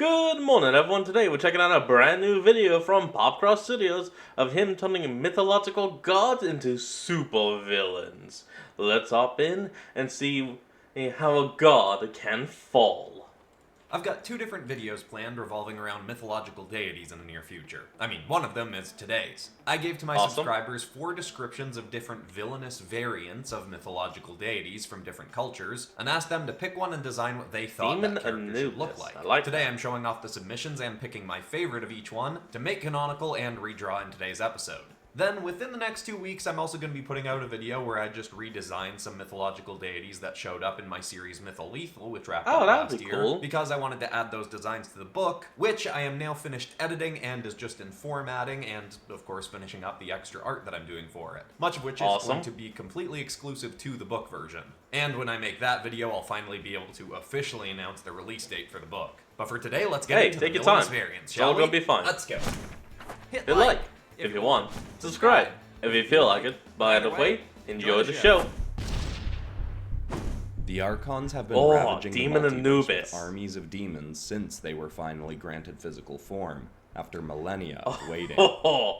Good morning, everyone. Today we're checking out a brand new video from Popcross Studios of him turning mythological gods into super villains. Let's hop in and see how a god can fall. I've got two different videos planned revolving around mythological deities in the near future. I mean, one of them is today's. I gave to my subscribers 4 descriptions of different villainous variants of mythological deities from different cultures, and asked them to pick one and design what they thought that character should look like. Today I'm showing off the submissions and picking my favorite of each one to make canonical and redraw in today's episode. Then, within the next 2 weeks, I'm also going to be putting out a video where I just redesigned some mythological deities that showed up in my series MYTHOLOGICAL, which wrapped up last year, cool. Because I wanted to add those designs to the book, which I am now finished editing and is just in formatting and, of course, finishing up the extra art that I'm doing for it. Much of which is going to be completely exclusive to the book version. And when I make that video, I'll finally be able to officially announce the release date for the book. But for today, let's get into the villainous variants, shall we? It's all gonna be fine. Let's go. Hit like if you want, subscribe if you feel like it. By the way, enjoy the show. The Archons have been ravaging the Demon multiverse Anubis. with armies of demons since they were finally granted physical form, after millennia of waiting.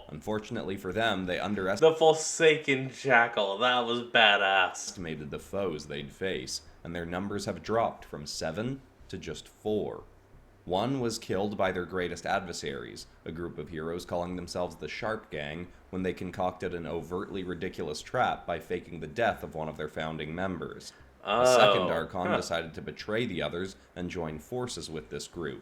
Unfortunately for them, they underestimated The Forsaken Jackal, that was badass. the foes they'd face, and their numbers have dropped from 7 to just 4. One was killed by their greatest adversaries, a group of heroes calling themselves the Sharp Gang, when they concocted an overtly ridiculous trap by faking the death of one of their founding members. The second Archon decided to betray the others and join forces with this group.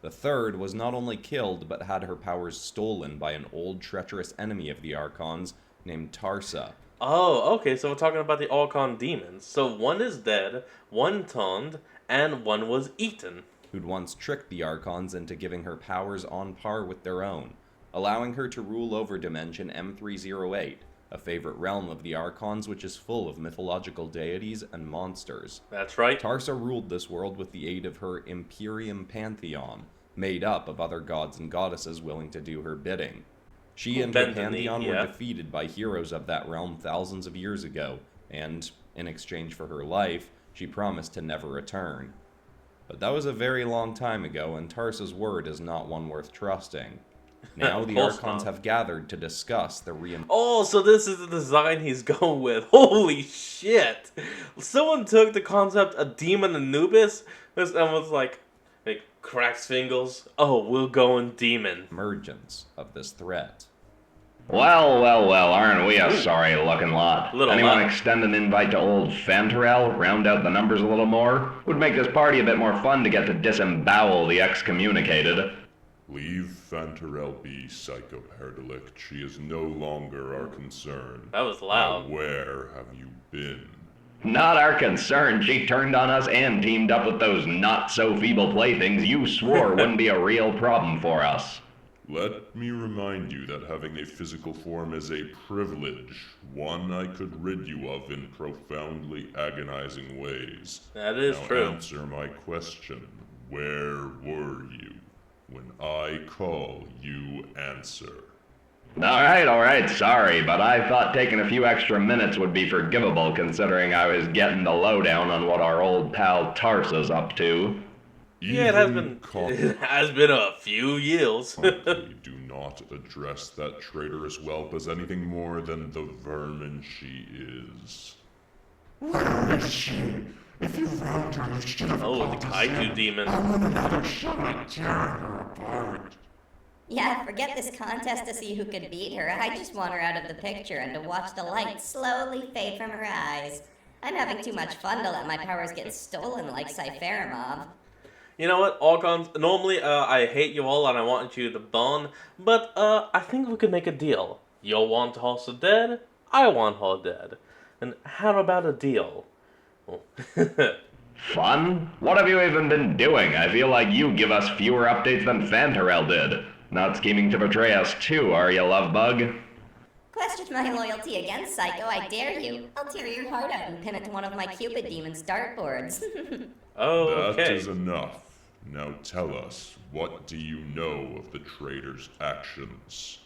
The third was not only killed, but had her powers stolen by an old treacherous enemy of the Archons named Tarsa. Oh, okay, so we're talking about the Archon demons. So one is dead, one turned, and one was eaten. Who'd once tricked the Archons into giving her powers on par with their own, allowing her to rule over Dimension M308, a favorite realm of the Archons which is full of mythological deities and monsters. That's right. Tarsa ruled this world with the aid of her Imperium Pantheon, made up of other gods and goddesses willing to do her bidding. She and her pantheon were defeated by heroes of that realm thousands of years ago, and, in exchange for her life, she promised to never return. But that was a very long time ago, and Tarsa's word is not one worth trusting. Now the Archons have gathered to discuss the so this is the design he's going with. Holy shit! Someone took the concept of Demon Anubis and was like cracks fingers. Oh, we'll go in demon. Emergence of this threat. Well, aren't we a sorry-looking lot? Anyone extend an invite to old Fantarel, round out the numbers a little more? Would make this party a bit more fun to get to disembowel the excommunicated. Leave Fantarel be, Psycho-Perdelic. She is no longer our concern. That was loud. Now, where have you been? Not our concern. She turned on us and teamed up with those not-so-feeble playthings you swore wouldn't be a real problem for us. Let me remind you that having a physical form is a privilege, one I could rid you of in profoundly agonizing ways. That is now true. Answer my question. Where were you? When I call, you answer. Alright, sorry, but I thought taking a few extra minutes would be forgivable considering I was getting the lowdown on what our old pal Tarsa's up to. Yeah, it has been a few years. Huntly, do not address that traitorous whelp as anything more than the vermin she is. Where is she? If you found her, you should have the kaiju demon. I want another shot at tearing her apart. Yeah, forget this contest to see who could beat her. I just want her out of the picture and to watch the light slowly fade from her eyes. I'm having too much fun to let my powers get stolen like Cypheramov. You know what, Archons, normally I hate you all and I want you to burn, but I think we could make a deal. You want Tarsa dead, I want her dead. And how about a deal? Fun? What have you even been doing? I feel like you give us fewer updates than Fantarel did. Not scheming to betray us too, are you, Lovebug? Question my loyalty again, Psycho, I dare you. I'll tear your heart out and pin it to one of my Cupid Demon's dartboards. Okay. That is enough. Now tell us, what do you know of the traitor's actions?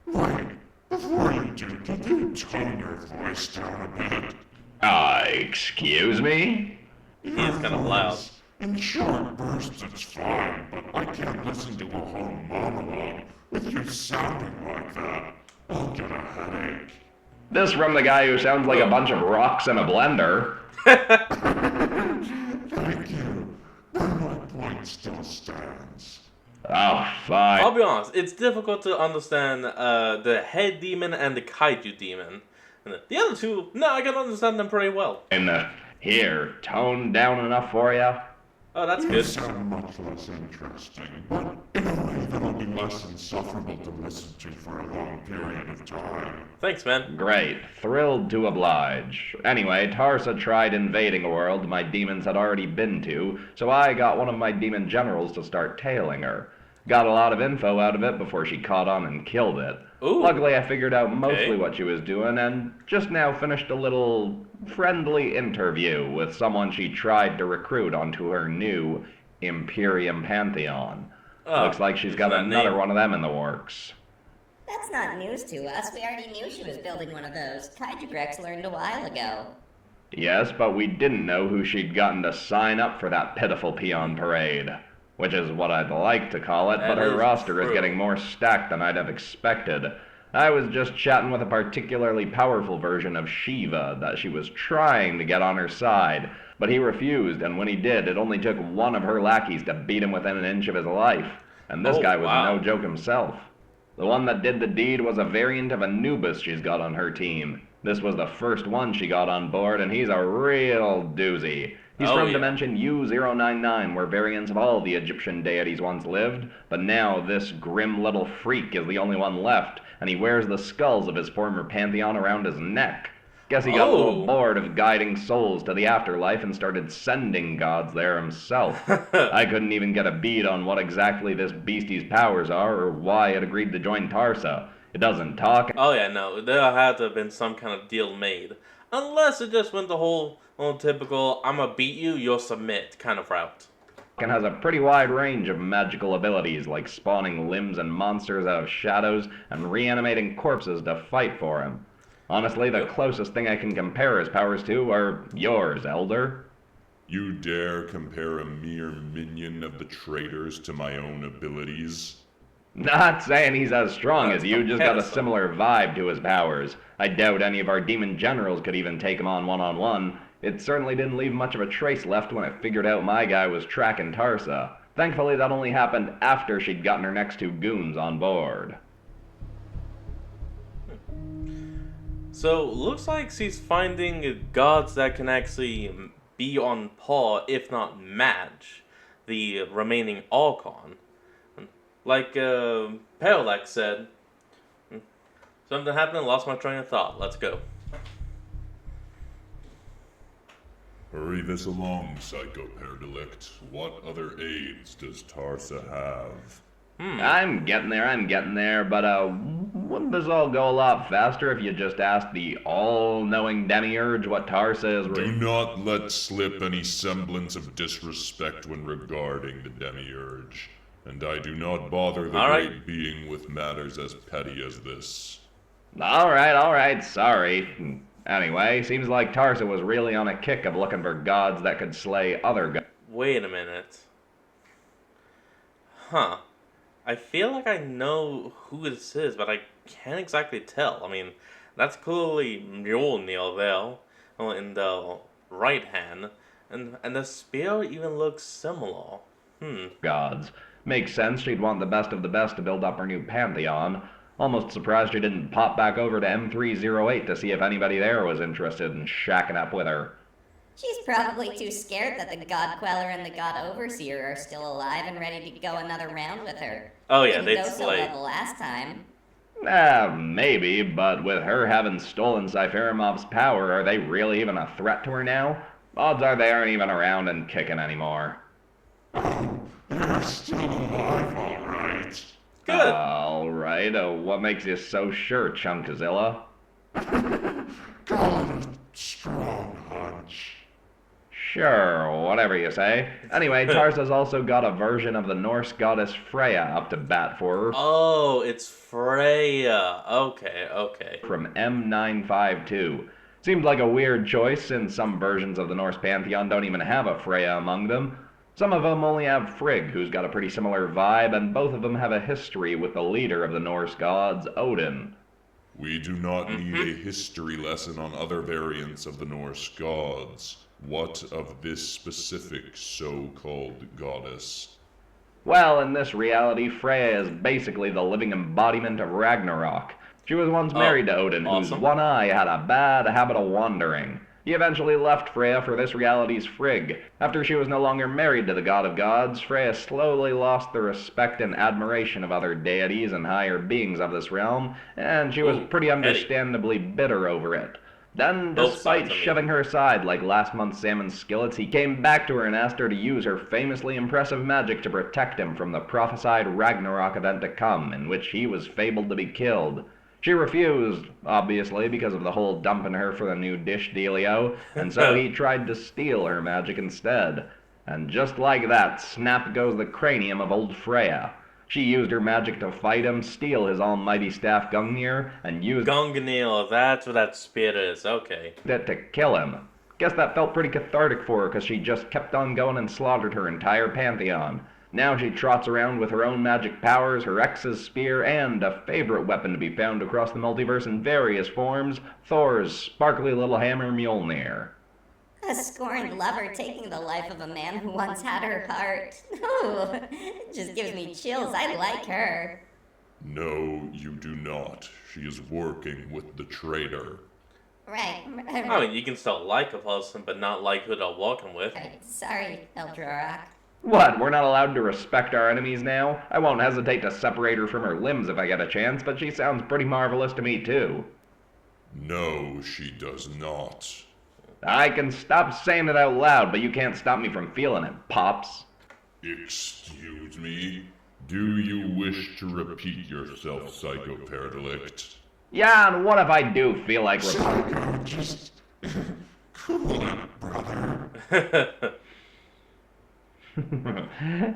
Wait, before you do, can you tone your voice down a bit? Excuse me? He is kind of loud. In short bursts, it's fine, but I can't listen to a whole monologue with you sounding like that. I'll get a headache. This from the guy who sounds like a bunch of rocks in a blender. Thank you. Then my point still stands. Oh, fine. I'll be honest, it's difficult to understand the head demon and the kaiju demon. And the other two, no, I can understand them pretty well. And here, toned down enough for you? Oh, that's You good. sound much less interesting, but in a way that'll be less insufferable to listen to for a long period of time. Thanks, man. Great. Thrilled to oblige. Anyway, Tarsa tried invading a world my demons had already been to, so I got one of my demon generals to start tailing her. Got a lot of info out of it before she caught on and killed it. Ooh. Luckily, I figured out mostly what she was doing, and just now finished a little friendly interview with someone she tried to recruit onto her new Imperium Pantheon. Looks like she's got another one of them in the works. That's not news to us. We already knew she was building one of those. Kaiju Grex learned a while ago. Yes, but we didn't know who she'd gotten to sign up for that pitiful peon parade. Which is what I'd like to call it, but her roster is getting more stacked than I'd have expected. I was just chatting with a particularly powerful version of Shiva that she was trying to get on her side, but he refused, and when he did, it only took one of her lackeys to beat him within an inch of his life. And this guy was no joke himself. The one that did the deed was a variant of Anubis she's got on her team. This was the first one she got on board, and he's a real doozy. He's from dimension U099, where variants of all the Egyptian deities once lived, but now this grim little freak is the only one left, and he wears the skulls of his former pantheon around his neck. Guess he got a little bored of guiding souls to the afterlife and started sending gods there himself. I couldn't even get a bead on what exactly this beastie's powers are, or why it agreed to join Tarsa. It doesn't talk. Oh yeah, no, there had to have been some kind of deal made. Unless it just went the whole typical, I'ma beat you, you'll submit kind of route. And has a pretty wide range of magical abilities, like spawning limbs and monsters out of shadows and reanimating corpses to fight for him. Honestly, the closest thing I can compare his powers to are yours, Elder. You dare compare a mere minion of the traitors to my own abilities? Not saying he's as strong as you, just got a similar vibe to his powers. I doubt any of our demon generals could even take him on one-on-one. It certainly didn't leave much of a trace left when I figured out my guy was tracking Tarsa. Thankfully, that only happened after she'd gotten her next two goons on board. So, looks like she's finding gods that can actually be on par, if not match, the remaining Archon. Like Parallax said, something happened, lost my train of thought. Let's go. Hurry this along, Psycho Paradelict. What other aids does Tarsa have? I'm getting there, but wouldn't this all go a lot faster if you just asked the all-knowing Demiurge what Tarsa is? Do not let slip any semblance of disrespect when regarding the Demiurge. And I do not bother the great being with matters as petty as this. Alright, sorry. Anyway, seems like Tarsa was really on a kick of looking for gods that could slay other gods. Wait a minute. Huh. I feel like I know who this is, but I can't exactly tell. I mean, that's clearly Mjolnir there, in the right hand, and the spear even looks similar. Gods. Makes sense she'd want the best of the best to build up her new pantheon. Almost surprised she didn't pop back over to M308 to see if anybody there was interested in shacking up with her. She's probably too scared that the God Queller and the God Overseer are still alive and ready to go another round with her. Oh yeah, they'd go so slay. well the last time. Maybe, but with her having stolen Cypherimov's power, are they really even a threat to her now? Odds are they aren't even around and kicking anymore. You're still alive, all right. Good. All right. What makes you so sure, Chunkazilla? Call it a strong hunch. Sure, whatever you say. Anyway, Tarsa's also got a version of the Norse goddess Freya up to bat for her. Oh, it's Freya. Okay. From M952. Seemed like a weird choice since some versions of the Norse pantheon don't even have a Freya among them. Some of them only have Frigg, who's got a pretty similar vibe, and both of them have a history with the leader of the Norse gods, Odin. We do not need a history lesson on other variants of the Norse gods. What of this specific so-called goddess? Well, in this reality, Freya is basically the living embodiment of Ragnarok. She was once married to Odin, whose one eye had a bad habit of wandering. He eventually left Freya for this reality's Frigg. After she was no longer married to the god of gods, Freya slowly lost the respect and admiration of other deities and higher beings of this realm, and she was pretty understandably bitter over it. Then, despite shoving her aside like last month's salmon skillets, he came back to her and asked her to use her famously impressive magic to protect him from the prophesied Ragnarok event to come, in which he was fabled to be killed. She refused, obviously, because of the whole dumping her for the new dish dealio, and so he tried to steal her magic instead. And just like that, snap goes the cranium of old Freya. She used her magic to fight him, steal his almighty staff Gungnir, and used Gungnir, that's what that spear is, okay. It to kill him. Guess that felt pretty cathartic for her, because she just kept on going and slaughtered her entire pantheon. Now she trots around with her own magic powers, her ex's spear, and a favorite weapon to be found across the multiverse in various forms, Thor's sparkly little hammer Mjolnir. A scorned lover taking the life of a man who once had her heart. Ooh, it just gives me chills. I like her. No, you do not. She is working with the traitor. Right. I mean, you can still like a person, but not like who they're walking with. Right. Sorry, Eldrorak. What, we're not allowed to respect our enemies now? I won't hesitate to separate her from her limbs if I get a chance, but she sounds pretty marvelous to me too. No, she does not. I can stop saying it out loud, but you can't stop me from feeling it, Pops. Excuse me? Do you wish to repeat yourself, Psychoparadelict? Yeah, and what if I do feel like Psycho, just cool it, brother.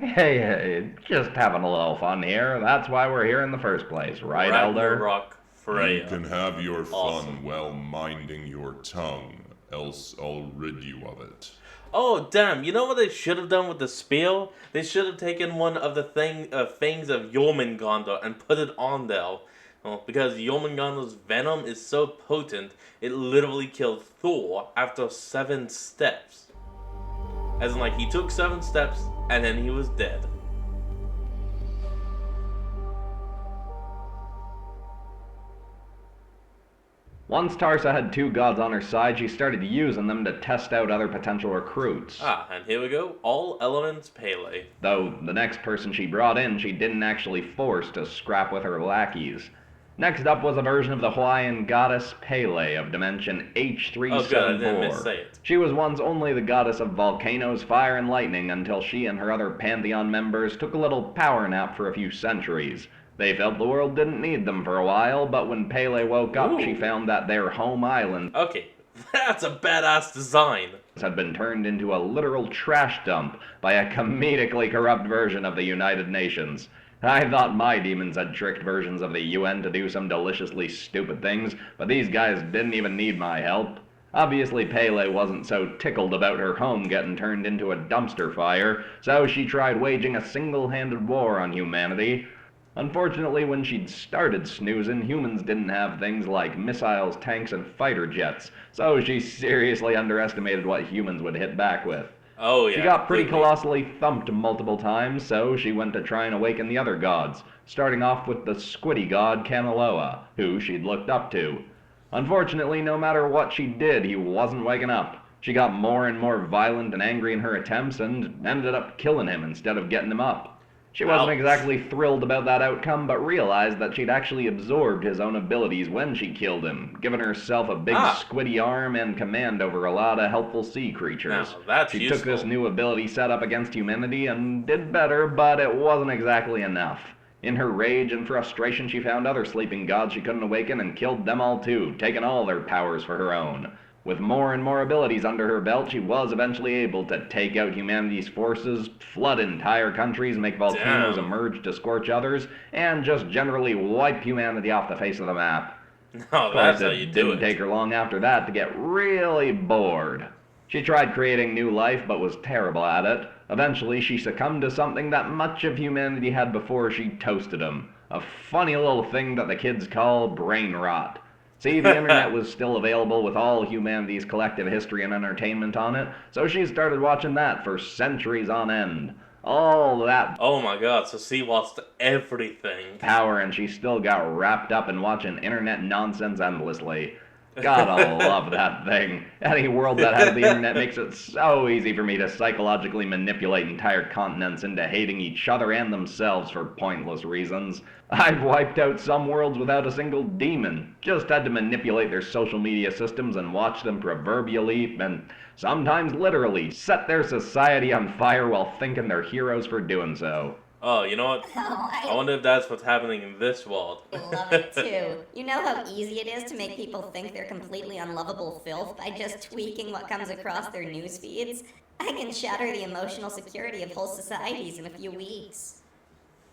Hey, just having a little fun here. That's why we're here in the first place, right, Elder? Ragnarok Freya. You can have your fun while minding your tongue, else I'll rid you of it. Oh, damn, you know what they should have done with the spear? They should have taken one of the fangs of Jormungandr and put it on there. Well, because Jormungandr's venom is so potent, it literally killed Thor after 7 steps. As in, like, he took 7 steps, and then he was dead. Once Tarsa had 2 gods on her side, she started using them to test out other potential recruits. Ah, and here we go, all elements Pele. Though the next person she brought in, she didn't actually force to scrap with her lackeys. Next up was a version of the Hawaiian goddess Pele of dimension H374. Oh good, I didn't missay it. She was once only the goddess of volcanoes, fire, and lightning until she and her other pantheon members took a little power nap for a few centuries. They felt the world didn't need them for a while, but when Pele woke up, she found that their home island Okay, that's a badass design. had been turned into a literal trash dump by a comedically corrupt version of the United Nations. I thought my demons had tricked versions of the UN to do some deliciously stupid things, but these guys didn't even need my help. Obviously, Pele wasn't so tickled about her home getting turned into a dumpster fire, so she tried waging a single-handed war on humanity. Unfortunately, when she'd started snoozing, humans didn't have things like missiles, tanks, and fighter jets, so she seriously underestimated what humans would hit back with. Oh yeah. She got pretty colossally thumped multiple times, so she went to try and awaken the other gods, starting off with the squiddy god Kanaloa, who she'd looked up to. Unfortunately, no matter what she did, he wasn't waking up. She got more and more violent and angry in her attempts and ended up killing him instead of getting him up. She wasn't exactly thrilled about that outcome, but realized that she'd actually absorbed his own abilities when she killed him, giving herself a big squiddy arm and command over a lot of helpful sea creatures. She took this new ability set up against humanity and did better, but it wasn't exactly enough. In her rage and frustration, she found other sleeping gods she couldn't awaken and killed them all too, taking all their powers for her own. With more and more abilities under her belt, she was eventually able to take out humanity's forces, flood entire countries, make volcanoes emerge to scorch others, and just generally wipe humanity off the face of the map. No, that's how you do it. Didn't take her long after that to get really bored. She tried creating new life, but was terrible at it. Eventually, she succumbed to something that much of humanity had before she toasted him. A funny little thing that the kids call brain rot. See, the internet was still available with all humanity's collective history and entertainment on it, so she started watching that for centuries on end. All that Oh my god, so she watched everything. power, and she still got wrapped up in watching internet nonsense endlessly. Gotta love that thing. Any world that has the internet makes it so easy for me to psychologically manipulate entire continents into hating each other and themselves for pointless reasons. I've wiped out some worlds without a single demon. Just had to manipulate their social media systems and watch them proverbially, and sometimes literally, set their society on fire while thinking they're heroes for doing so. Oh, you know what? I wonder if that's what's happening in this world. I love it too. You know how easy it is to make people think they're completely unlovable filth by just tweaking what comes across their news feeds? I can shatter the emotional security of whole societies in a few weeks.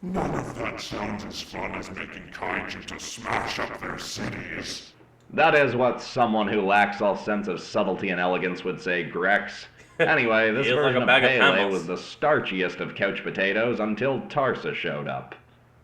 None of that sounds as fun as making kaiju to smash up their cities. That is what someone who lacks all sense of subtlety and elegance would say, Grex. Anyway, this He is like version a bag of of Pele camels. was the starchiest of couch potatoes until Tarsa showed up.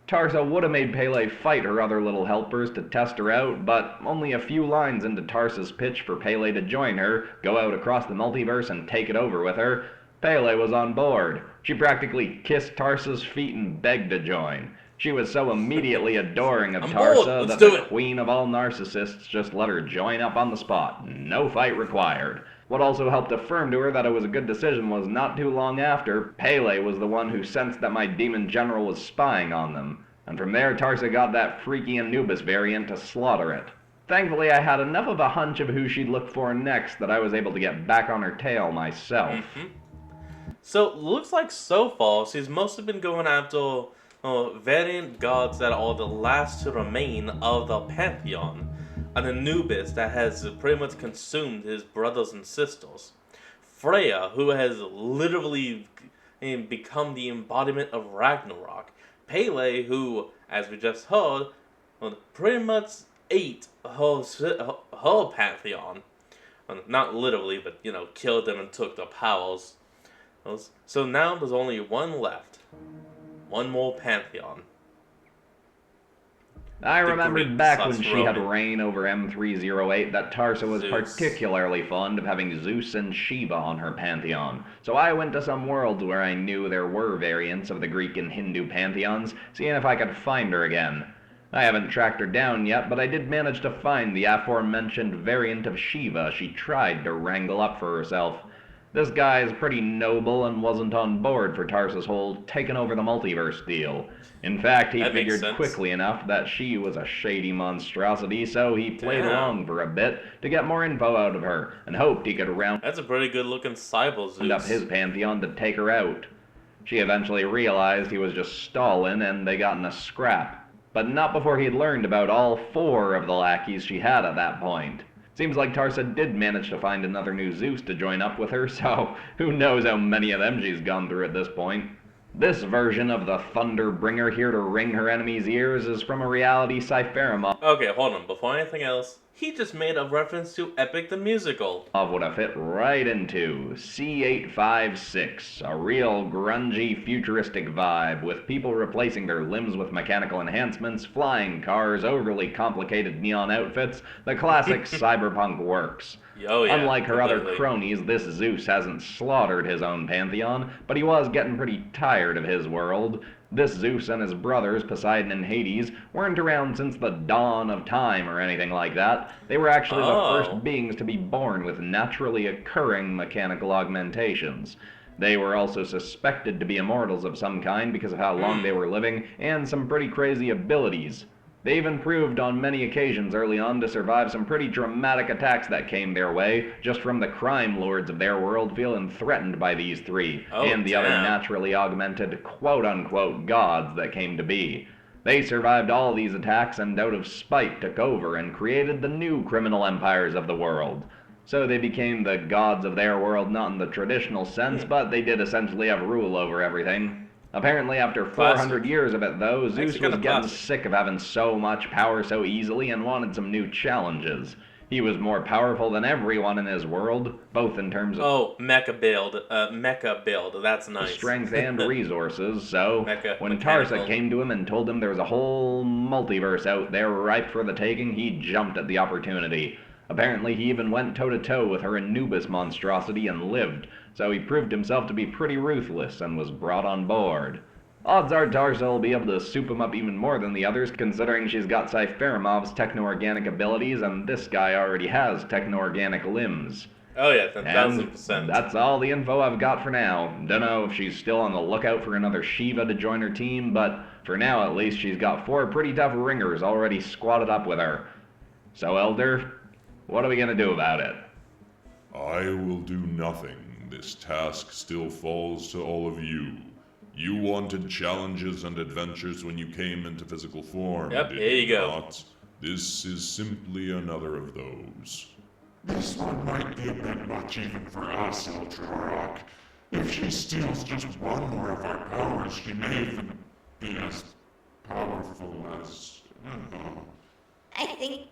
Tarsa would have made Pele fight her other little helpers to test her out, but only a few lines into Tarsa's pitch for Pele to join her, go out across the multiverse and take it over with her, Pele was on board. She practically kissed Tarsa's feet and begged to join. She was so immediately adoring of I'm bold. Tarsa Let's that do the it. queen of all narcissists just let her join up on the spot. No fight required. What also helped affirm to her that it was a good decision was not too long after, Pele was the one who sensed that my demon general was spying on them. And from there, Tarsa got that freaky Anubis variant to slaughter it. Thankfully, I had enough of a hunch of who she'd look for next that I was able to get back on her tail myself. So, looks like so far, she's mostly been going after variant gods that are the last to remain of the Pantheon. An Anubis that has pretty much consumed his brothers and sisters. Freya, who has literally become the embodiment of Ragnarok. Pele, who, as we just heard, pretty much ate her Pantheon. Not literally, but, killed them and took their powers. So now there's only one left. One more Pantheon. I remembered Greeks back us when she had Roman. reign over M308 that Tarsa was Zeus. particularly fond of having Zeus and Shiva on her pantheon. So I went to some worlds where I knew there were variants of the Greek and Hindu pantheons, seeing if I could find her again. I haven't tracked her down yet, but I did manage to find the aforementioned variant of Shiva she tried to wrangle up for herself. This guy is pretty noble and wasn't on board for Tarsa's whole taking over the multiverse deal. In fact, he That makes figured sense. quickly enough that she was a shady monstrosity, so he played Damn. along for a bit to get more info out of her, and hoped he could round That's a pretty good looking Cyber Zeus. up his pantheon to take her out. She eventually realized he was just stalling, and they got in a scrap. But not before he'd learned about all 4 of the lackeys she had at that point. Seems like Tarsa did manage to find another new Zeus to join up with her, so who knows how many of them she's gone through at this point. This version of the Thunderbringer here to wring her enemies' ears is from a reality Cypherema Okay, hold on. Before anything else, he just made a reference to Epic the Musical. would have fit right into C856, a real grungy futuristic vibe with people replacing their limbs with mechanical enhancements, flying cars, overly complicated neon outfits, the classic cyberpunk works. Oh yeah. Unlike her other completely. cronies, this Zeus hasn't slaughtered his own pantheon, but he was getting pretty tired of his world. This Zeus and his brothers, Poseidon and Hades, weren't around since the dawn of time or anything like that. They were actually the Oh. first beings to be born with naturally occurring mechanical augmentations. They were also suspected to be immortals of some kind because of how long they were living, and some pretty crazy abilities. They even proved on many occasions early on to survive some pretty dramatic attacks that came their way, just from the crime lords of their world feeling threatened by these 3, Oh, and the other damn. naturally augmented quote-unquote gods that came to be. They survived all these attacks and out of spite took over and created the new criminal empires of the world. So they became the gods of their world not in the traditional sense, but they did essentially have rule over everything. Apparently after 400 years of it though, Zeus Actually was kinda getting classic. sick of having so much power so easily and wanted some new challenges. He was more powerful than everyone in his world, both in terms of mecha build. That's nice. strength and resources, so when mechanical. Tarsa came to him and told him there was a whole multiverse out there ripe for the taking, he jumped at the opportunity. Apparently he even went toe-to-toe with her Anubis monstrosity and lived, so he proved himself to be pretty ruthless and was brought on board. Odds are Tarsa will be able to soup him up even more than the others, considering she's got Cypheramov's techno-organic abilities, and this guy already has techno-organic limbs. Oh yeah, 10,000%. That's all the info I've got for now. Dunno if she's still on the lookout for another Shiva to join her team, but for now at least she's got 4 pretty tough ringers already squatted up with her. So Elder, what are we gonna do about it? I will do nothing. This task still falls to all of you. You wanted challenges and adventures when you came into physical form, Yep, did here you go. not? This is simply another of those. This one might be a bit much even for us, Eldrorok. If she steals just one more of our powers, she may even be as powerful as... I think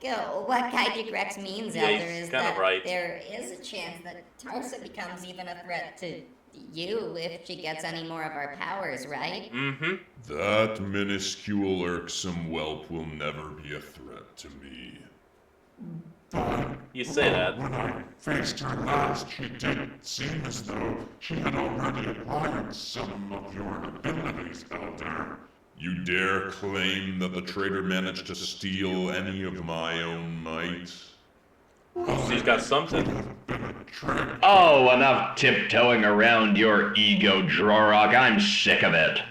what Kaijik Rex means, Yeah, Elder, he's is kinda that right. there is a chance that Tarsa becomes even a threat to you if she gets any more of our powers, right? Mm-hmm. That minuscule, irksome whelp will never be a threat to me. You say that. When I faced her last, she did seem as though she had already acquired some of your abilities, Elder. You dare claim that the traitor managed to steal any of my own might? She's got something. Oh, enough tiptoeing around your ego, Drorok. I'm sick of it.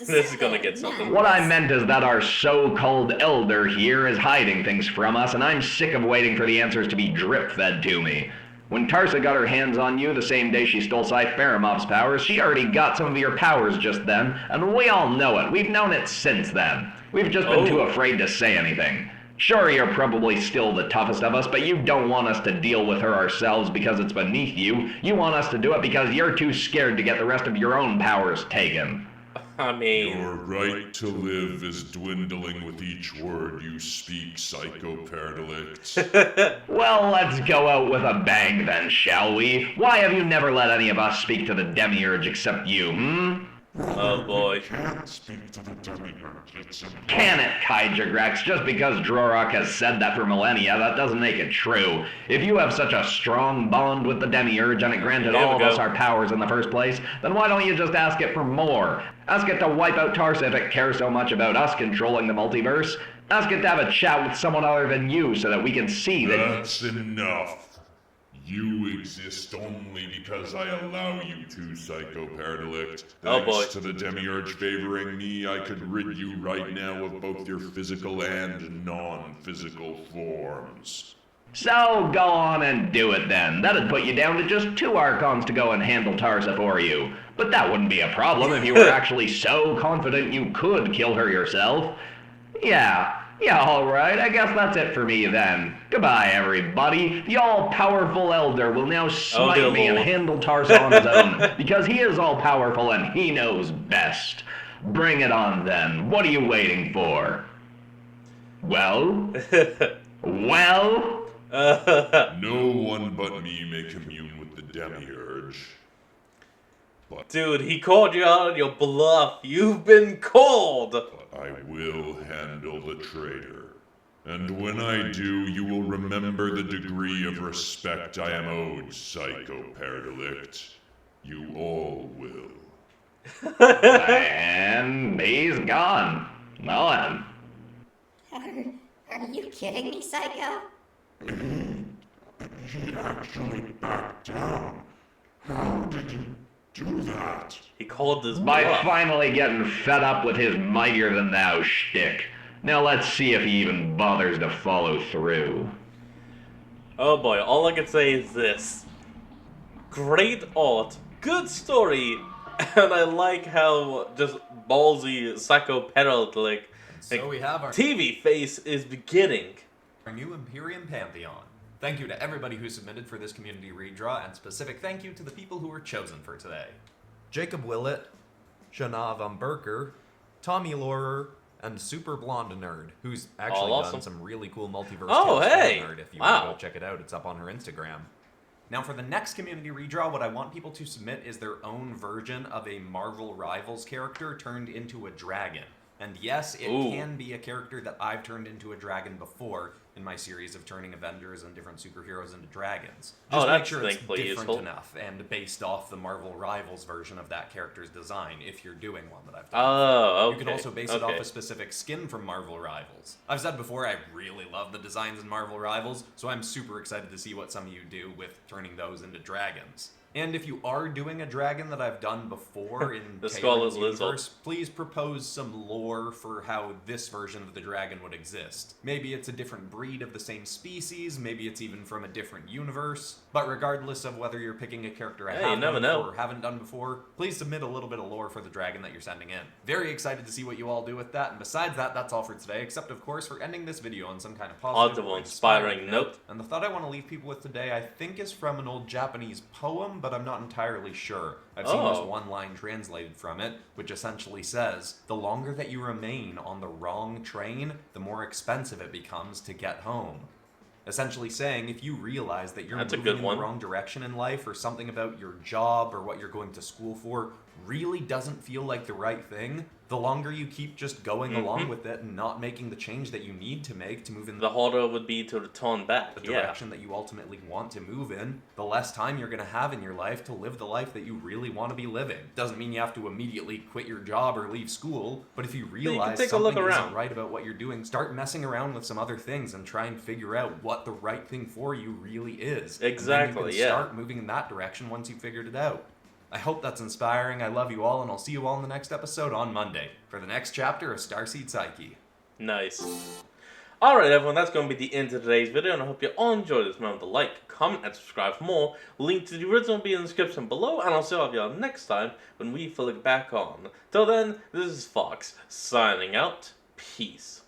This is gonna get something. What I meant is that our so-called elder here is hiding things from us, and I'm sick of waiting for the answers to be drip-fed to me. When Tarsa got her hands on you the same day she stole Cypheramov's powers, she already got some of your powers just then, and we all know it. We've known it since then. We've just been too afraid to say anything. Sure, you're probably still the toughest of us, but you don't want us to deal with her ourselves because it's beneath you. You want us to do it because you're too scared to get the rest of your own powers taken. I mean... Your right to live is dwindling with each word you speak, psychoparadelict. Well, let's go out with a bang then, shall we? Why have you never let any of us speak to the Demiurge except you, Oh boy. Can't speak to the Demiurge. It's impossible. Can it, Kaijagrax? Just because Drorok has said that for millennia, that doesn't make it true. If you have such a strong bond with the Demiurge and it granted all of us our powers in the first place, then why don't you just ask it for more? Ask it to wipe out Tarsa if it cares so much about us controlling the multiverse. Ask it to have a chat with someone other than you so that we can see that... That's enough. You exist only because I allow you to, psychoparadelict. Thanks to the Demiurge favoring me, I could rid you right now of both your physical and non-physical forms. So go on and do it then. That'd put you down to just 2 Archons to go and handle Tarsa for you. But that wouldn't be a problem if you were actually so confident you could kill her yourself. Yeah, alright, I guess that's it for me then. Goodbye, everybody. The all-powerful Elder will now smite me and handle Tarsa on his own, because he is all-powerful and he knows best. Bring it on then. What are you waiting for? Well? Well? No one but me may commune with the Demiurge. But dude, he called you out on your bluff. You've been called! I will handle the traitor. And when I do, you will remember the degree of respect I am owed, psychoparadelict. You all will. And he's gone. Well then. Are you kidding me, Psycho? He actually backed down. How did you do that? He called this By bluff. finally getting fed up with his mightier-than-thou shtick. Now let's see if he even bothers to follow through. Oh boy, all I can say is this. Great art, good story, and I like how just ballsy psychoparadelic So we have our TV face is beginning. Our new Imperium Pantheon. Thank you to everybody who submitted for this community redraw, and specific thank you to the people who were chosen for today. Jacob Willett, Shana von Berker, Tommy Laurer, and Super Blonde Nerd, who's actually done some really cool multiverse Oh, tales hey! for Nerd. If you want to go check it out, it's up on her Instagram. Now for the next community redraw, what I want people to submit is their own version of a Marvel Rivals character turned into a dragon. And yes, it can be a character that I've turned into a dragon before in my series of turning Avengers and different superheroes into dragons. Just make sure it's different enough and based off the Marvel Rivals version of that character's design if you're doing one that I've done. Oh, okay. You can also base it off a specific skin from Marvel Rivals. I've said before, I really love the designs in Marvel Rivals, so I'm super excited to see what some of you do with turning those into dragons. And if you are doing a dragon that I've done before in the Scarlet universe, please propose some lore for how this version of the dragon would exist. Maybe it's a different breed of the same species, maybe it's even from a different universe. But regardless of whether you're picking a character I have done before or haven't done before, please submit a little bit of lore for the dragon that you're sending in. Very excited to see what you all do with that, and besides that, that's all for today, except of course for ending this video on some kind of positive or inspiring note. And the thought I want to leave people with today, I think is from an old Japanese poem, but I'm not entirely sure. I've seen this one line translated from it, which essentially says, "The longer that you remain on the wrong train, the more expensive it becomes to get home." Essentially saying, if you realize that you're moving in the wrong direction in life, or something about your job or what you're going to school for really doesn't feel like the right thing, the longer you keep just going along with it and not making the change that you need to make to move in the harder it would be to return back. The direction that you ultimately want to move in, the less time you're going to have in your life to live the life that you really want to be living. Doesn't mean you have to immediately quit your job or leave school, but if you realize something isn't right about what you're doing, start messing around with some other things and try and figure out what the right thing for you really is. Exactly, and then you can start moving in that direction once you've figured it out. I hope that's inspiring. I love you all, and I'll see you all in the next episode on Monday for the next chapter of Starseed Psyche. Nice. Alright everyone, that's going to be the end of today's video, and I hope you all enjoyed this. Remember to like, comment, and subscribe for more. Link to the original will be in the description below, and I'll see all of y'all next time when we flick back on. Till then, this is Fox, signing out. Peace.